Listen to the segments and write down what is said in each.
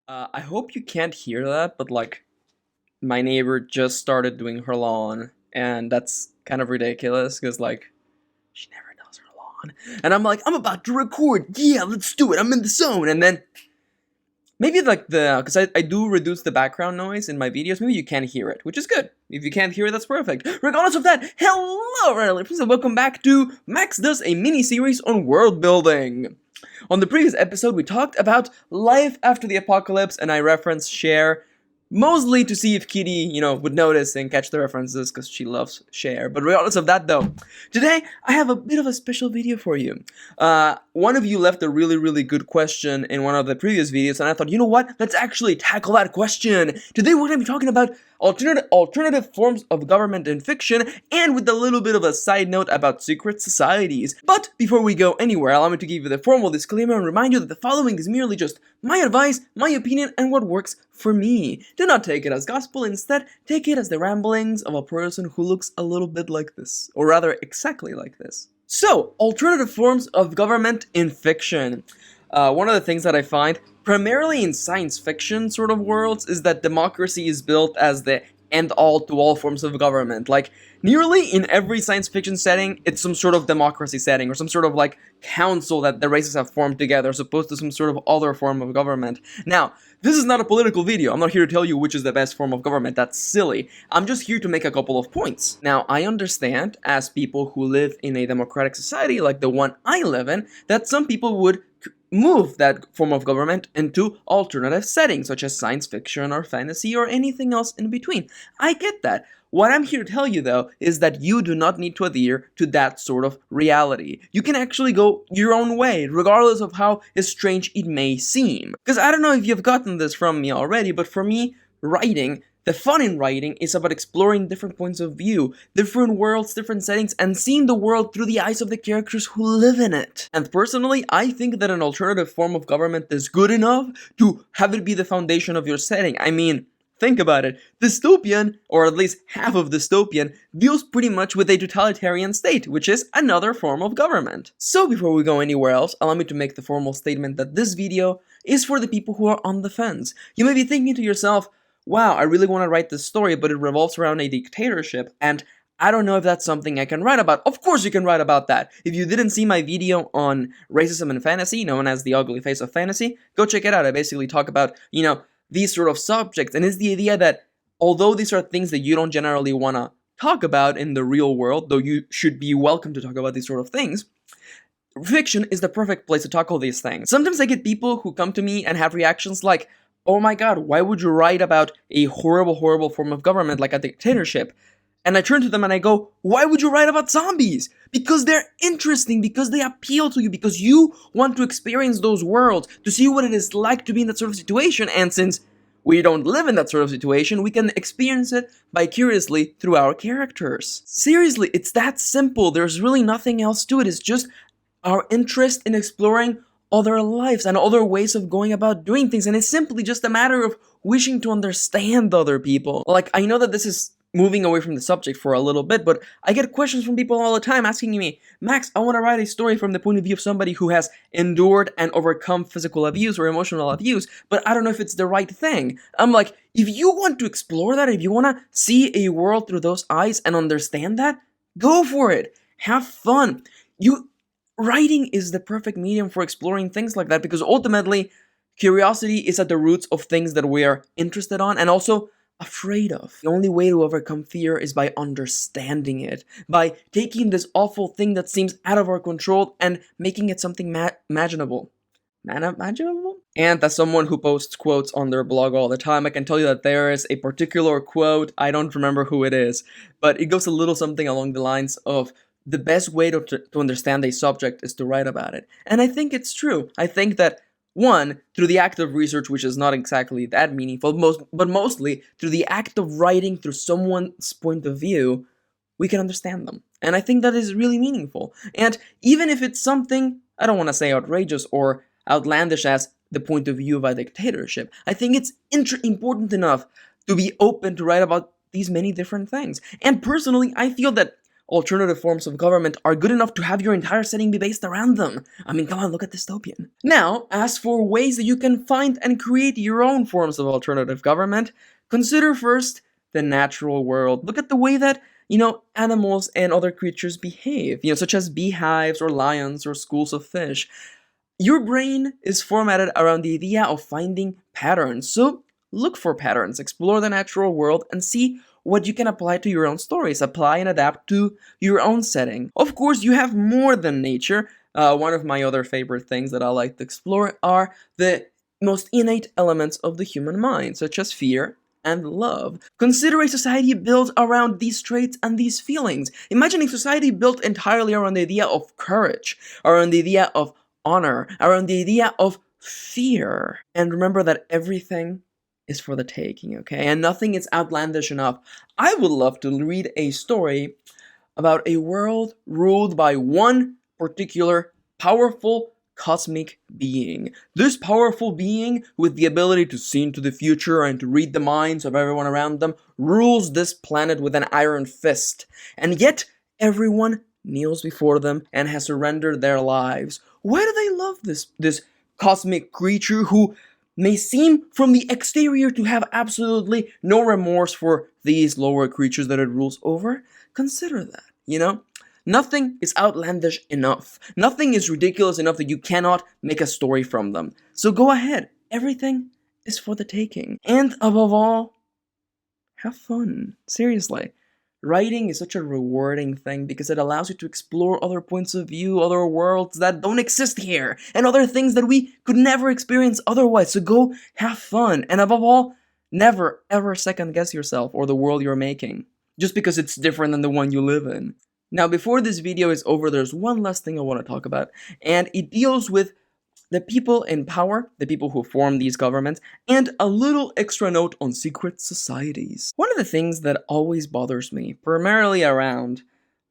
I hope you can't hear that, but like, my neighbor just started doing her lawn, and that's kind of ridiculous because, like, she never does her lawn. And I'm like, I'm about to record. Yeah, let's do it. I'm in the zone. And then maybe like because I do reduce the background noise in my videos, maybe you can't hear it, which is good. If you can't hear it, that's perfect. Regardless of that, hello, friends, and welcome back to Max Does a mini-series on world building. On the previous episode, we talked about life after the apocalypse, and I referenced Cher, mostly to see if Kitty, would notice and catch the references, because she loves Cher. But regardless of that, though, today I have a bit of a special video for you. One of you left a really, really good question in one of the previous videos, and I thought, you know what? Let's actually tackle that question. Today we're going to be talking about alternative forms of government in fiction, and with a little bit of a side note about secret societies. But before we go anywhere, allow me to give you the formal disclaimer and remind you that the following is merely just my advice, my opinion, and what works for me. Do not take it as gospel, instead take it as the ramblings of a person who looks a little bit like this, or rather exactly like this. So, alternative forms of government in fiction. One of the things that I find, primarily in science fiction sort of worlds, is that democracy is built as the end-all to all forms of government. Like, nearly in every science fiction setting, it's some sort of democracy setting, or some sort of, like, council that the races have formed together, as opposed to some sort of other form of government. Now, this is not a political video. I'm not here to tell you which is the best form of government. That's silly. I'm just here to make a couple of points. Now, I understand, as people who live in a democratic society like the one I live in, that some people would move that form of government into alternative settings, such as science fiction or fantasy or anything else in between. I get that. What I'm here to tell you, though, is that you do not need to adhere to that sort of reality. You can actually go your own way, regardless of how strange it may seem. Because I don't know if you've gotten this from me already, but for me, writing, the fun in writing is about exploring different points of view, different worlds, different settings, and seeing the world through the eyes of the characters who live in it. And personally, I think that an alternative form of government is good enough to have it be the foundation of your setting. I mean, think about it. Dystopian, or at least half of dystopian, deals pretty much with a totalitarian state, which is another form of government. So before we go anywhere else, allow me to make the formal statement that this video is for the people who are on the fence. You may be thinking to yourself, wow, I really want to write this story, but it revolves around a dictatorship, and I don't know if that's something I can write about. Of course you can write about that. If you didn't see my video on racism in fantasy, known as the ugly face of fantasy, go check it out. I basically talk about, these sort of subjects, and it's the idea that although these are things that you don't generally want to talk about in the real world, though you should be welcome to talk about these sort of things, fiction is the perfect place to tackle these things. Sometimes I get people who come to me and have reactions like, oh my god, why would you write about a horrible, horrible form of government like a dictatorship? And I turn to them and I go, why would you write about zombies? Because they're interesting, because they appeal to you, because you want to experience those worlds, to see what it is like to be in that sort of situation, and since we don't live in that sort of situation, we can experience it vicariously through our characters. Seriously, it's that simple. There's really nothing else to it. It's just our interest in exploring other lives and other ways of going about doing things, and it's simply just a matter of wishing to understand other people. Like, I know that this is moving away from the subject for a little bit, but I get questions from people all the time asking me, Max, I want to write a story from the point of view of somebody who has endured and overcome physical abuse or emotional abuse, but I don't know if it's the right thing. I'm like, if you want to explore that, if you want to see a world through those eyes and understand that, go for it. Have fun. Writing is the perfect medium for exploring things like that, because ultimately, curiosity is at the roots of things that we are interested on and also afraid of. The only way to overcome fear is by understanding it, by taking this awful thing that seems out of our control and making it something imaginable. Imaginable? And as someone who posts quotes on their blog all the time, I can tell you that there is a particular quote, I don't remember who it is, but it goes a little something along the lines of, the best way to understand a subject is to write about it. And I think it's true. I think that, one, through the act of research, which is not exactly that meaningful, but mostly through the act of writing through someone's point of view, we can understand them. And I think that is really meaningful. And even if it's something, I don't want to say outrageous or outlandish as the point of view of a dictatorship, I think it's important enough to be open to write about these many different things. And personally, I feel that alternative forms of government are good enough to have your entire setting be based around them. I mean, come on, look at dystopian. Now, as for ways that you can find and create your own forms of alternative government, consider first the natural world. Look at the way that, animals and other creatures behave, such as beehives or lions or schools of fish. Your brain is formatted around the idea of finding patterns. So look for patterns, explore the natural world, and see what you can apply to your own stories. Apply and adapt to your own setting. Of course, you have more than nature. One of my other favorite things that I like to explore are the most innate elements of the human mind, such as fear and love. Consider a society built around these traits and these feelings. Imagine a society built entirely around the idea of courage, around the idea of honor, around the idea of fear. And remember that everything is for the taking, okay? And nothing is outlandish enough. I would love to read a story about a world ruled by one particular powerful cosmic being. This powerful being, with the ability to see into the future and to read the minds of everyone around them, rules this planet with an iron fist. And yet, everyone kneels before them and has surrendered their lives. Why do they love this cosmic creature who may seem from the exterior to have absolutely no remorse for these lower creatures that it rules over? Consider that, Nothing is outlandish enough. Nothing is ridiculous enough that you cannot make a story from them. So go ahead. Everything is for the taking. And above all, have fun. Seriously. Writing is such a rewarding thing because it allows you to explore other points of view, other worlds that don't exist here, and other things that we could never experience otherwise. So go have fun. And above all, never ever second guess yourself or the world you're making, just because it's different than the one you live in. Now, before this video is over, there's one last thing I want to talk about, and it deals with the people in power, the people who form these governments, and a little extra note on secret societies. One of the things that always bothers me, primarily around,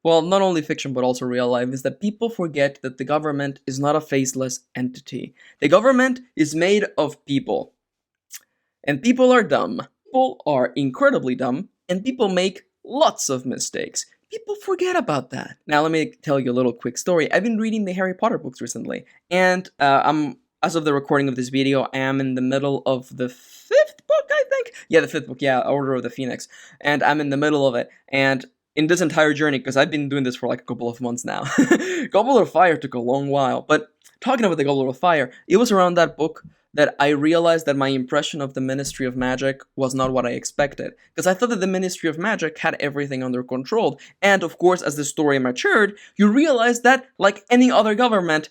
well, not only fiction but also real life, is that people forget that the government is not a faceless entity. The government is made of people. And people are dumb. People are incredibly dumb, and people make lots of mistakes. People forget about that. Now, let me tell you a little quick story. I've been reading the Harry Potter books recently, and as of the recording of this video, I am in the middle of the 5th book, I think? Yeah, the 5th book, yeah, Order of the Phoenix. And I'm in the middle of it, and in this entire journey, because I've been doing this for like a couple of months now, Goblet of Fire took a long while, but talking about the Goblet of Fire, it was around that book that I realized that my impression of the Ministry of Magic was not what I expected. Because I thought that the Ministry of Magic had everything under control. And of course, as the story matured, you realize that, like any other government,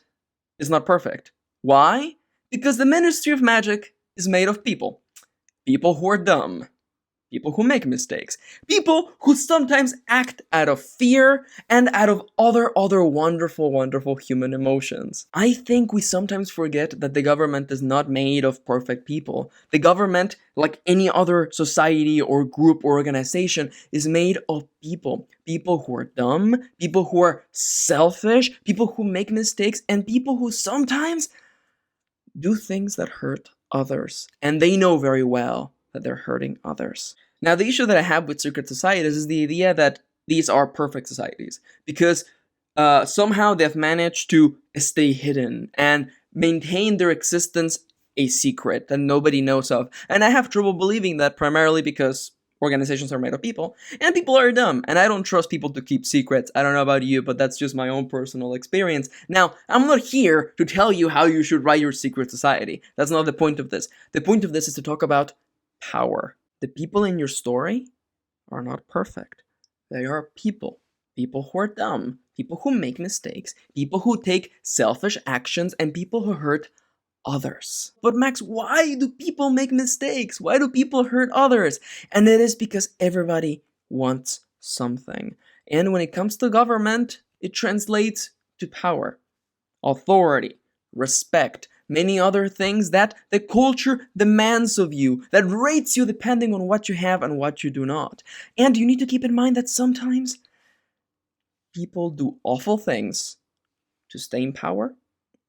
is not perfect. Why? Because the Ministry of Magic is made of people. People who are dumb. People who make mistakes. People who sometimes act out of fear and out of other wonderful, wonderful human emotions. I think we sometimes forget that the government is not made of perfect people. The government, like any other society or group or organization, is made of people. People who are dumb, people who are selfish, people who make mistakes, and people who sometimes do things that hurt others. And they know very well that they're hurting others. Now, the issue that I have with secret societies is the idea that these are perfect societies, because somehow they've managed to stay hidden and maintain their existence a secret that nobody knows of. And I have trouble believing that, primarily because organizations are made of people, and people are dumb, and I don't trust people to keep secrets. I don't know about you, but that's just my own personal experience. Now, I'm not here to tell you how you should write your secret society. That's not the point of this. The point of this is to talk about power. The people in your story are not perfect. They are people. People who are dumb. People who make mistakes. People who take selfish actions, and people who hurt others. But Max, why do people make mistakes? Why do people hurt others? And it is because everybody wants something. And when it comes to government, it translates to power, authority, respect, many other things that the culture demands of you, that rates you depending on what you have and what you do not. And you need to keep in mind that sometimes people do awful things to stay in power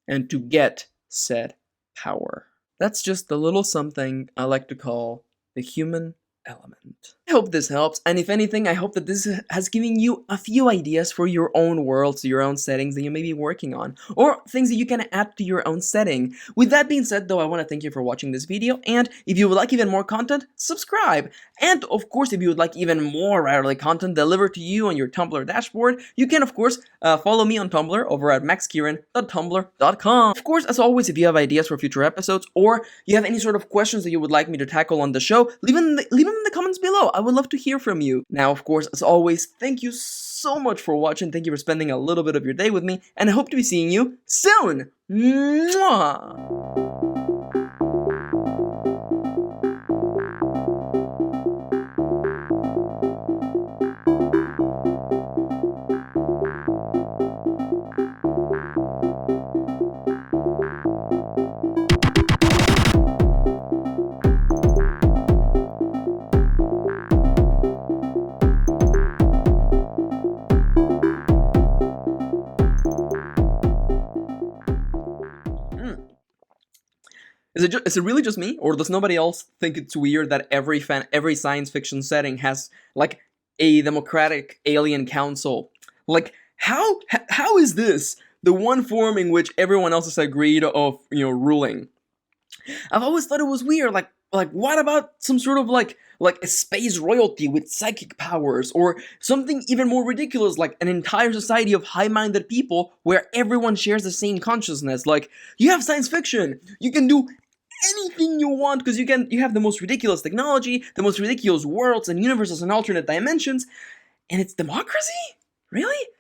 and to get said power. That's just the little something I like to call the human element. I hope this helps, and if anything, I hope that this has given you a few ideas for your own worlds, your own settings that you may be working on, or things that you can add to your own setting. With that being said, though, I want to thank you for watching this video, and if you would like even more content, subscribe! And, of course, if you would like even more Writerly content delivered to you on your Tumblr dashboard, you can, of course, follow me on Tumblr over at maxkieran.tumblr.com. Of course, as always, if you have ideas for future episodes, or you have any sort of questions that you would like me to tackle on the show, leave them in the comments below. I would love to hear from you. Now, of course, as always, thank you so much for watching. Thank you for spending a little bit of your day with me, and I hope to be seeing you soon. Mwah! Is it really just me, or does nobody else think it's weird that every science fiction setting has like a democratic alien council? Like, how is this the one form in which everyone else has agreed of ruling? I've always thought it was weird. Like what about some sort of like a space royalty with psychic powers, or something even more ridiculous, like an entire society of high-minded people where everyone shares the same consciousness? Like, you have science fiction, you can do anything you want because you have the most ridiculous technology, the most ridiculous worlds and universes and alternate dimensions, and it's democracy? Really?